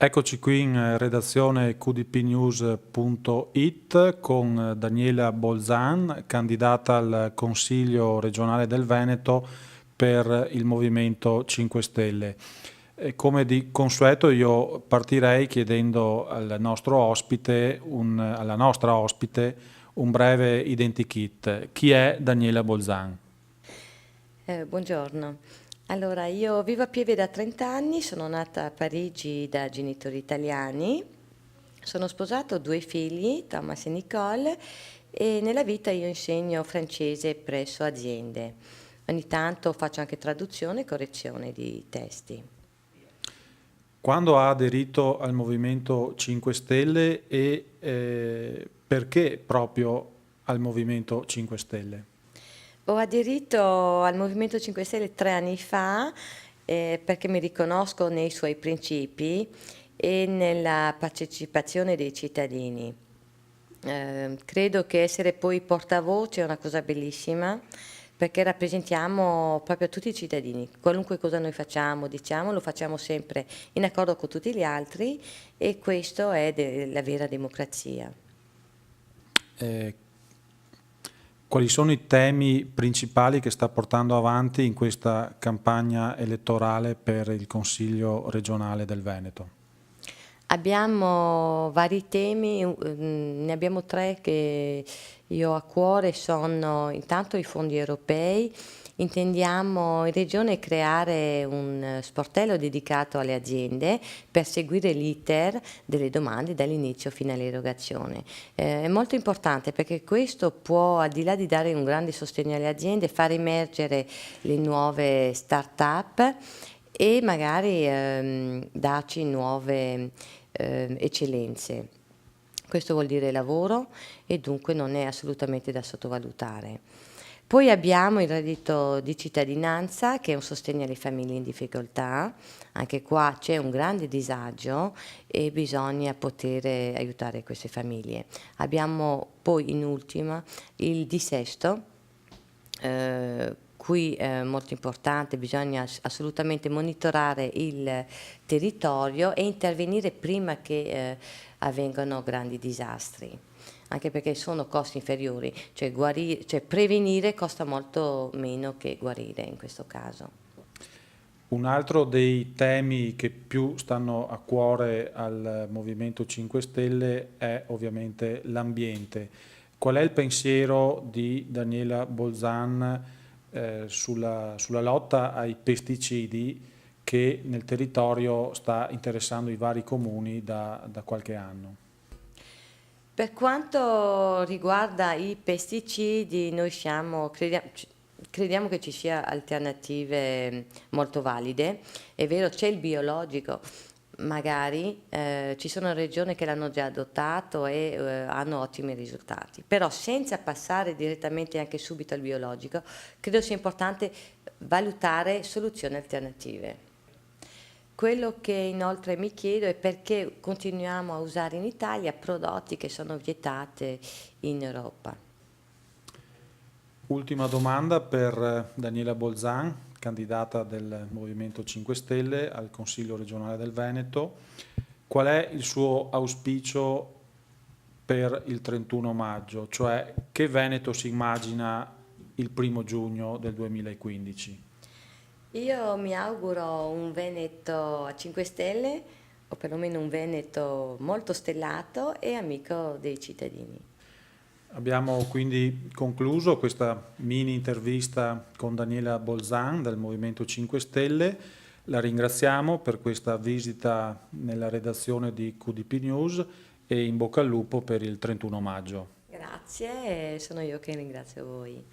Eccoci qui in redazione qdpnews.it con Daniela Bolzan, candidata al Consiglio regionale del Veneto per il Movimento 5 Stelle. Come di consueto io partirei chiedendo alla nostra ospite un breve identikit. Chi è Daniela Bolzan? Buongiorno. Allora, io vivo a Pieve da 30 anni, sono nata a Parigi da genitori italiani, sono sposata, ho due figli, Thomas e Nicole, e nella vita io insegno francese presso aziende. Ogni tanto faccio anche traduzione e correzione di testi. Quando ha aderito al Movimento 5 Stelle e perché proprio al Movimento 5 Stelle? Ho aderito al Movimento 5 Stelle 3 anni fa perché mi riconosco nei suoi principi e nella partecipazione dei cittadini. Credo che essere poi portavoce è una cosa bellissima perché rappresentiamo proprio tutti i cittadini. Qualunque cosa noi facciamo, diciamo, lo facciamo sempre in accordo con tutti gli altri e questo è la vera democrazia. Eh, Quali sono i temi principali che sta portando avanti in questa campagna elettorale per il Consiglio regionale del Veneto? Abbiamo vari temi, ne abbiamo tre che io ho a cuore, sono intanto i fondi europei. Intendiamo in regione creare un sportello dedicato alle aziende per seguire l'iter delle domande dall'inizio fino all'erogazione. È molto importante perché questo può, al di là di dare un grande sostegno alle aziende, far emergere le nuove start-up e magari darci nuove eccellenze. Questo vuol dire lavoro e dunque non è assolutamente da sottovalutare. Poi abbiamo il reddito di cittadinanza che è un sostegno alle famiglie in difficoltà, anche qua c'è un grande disagio e bisogna poter aiutare queste famiglie. Abbiamo poi in ultima il dissesto, qui è molto importante, bisogna assolutamente monitorare il territorio e intervenire prima che avvengano grandi disastri, anche perché sono costi inferiori, cioè prevenire costa molto meno che guarire in questo caso. Un altro dei temi che più stanno a cuore al Movimento 5 Stelle è ovviamente l'ambiente. Qual è il pensiero di Daniela Bolzan sulla lotta ai pesticidi che nel territorio sta interessando i vari comuni da qualche anno? Per quanto riguarda i pesticidi, noi crediamo che ci sia alternative molto valide. È vero, c'è il biologico, magari ci sono regioni che l'hanno già adottato e hanno ottimi risultati, però senza passare direttamente anche subito al biologico, credo sia importante valutare soluzioni alternative. Quello che inoltre mi chiedo è perché continuiamo a usare in Italia prodotti che sono vietati in Europa. Ultima domanda per Daniela Bolzan, candidata del Movimento 5 Stelle al Consiglio regionale del Veneto. Qual è il suo auspicio per il 31 maggio? Cioè, che Veneto si immagina il 1° giugno del 2015? Io mi auguro un Veneto a 5 Stelle, o perlomeno un Veneto molto stellato e amico dei cittadini. Abbiamo quindi concluso questa mini intervista con Daniela Bolzan del Movimento 5 Stelle. La ringraziamo per questa visita nella redazione di QDP News e in bocca al lupo per il 31 maggio. Grazie, e sono io che ringrazio voi.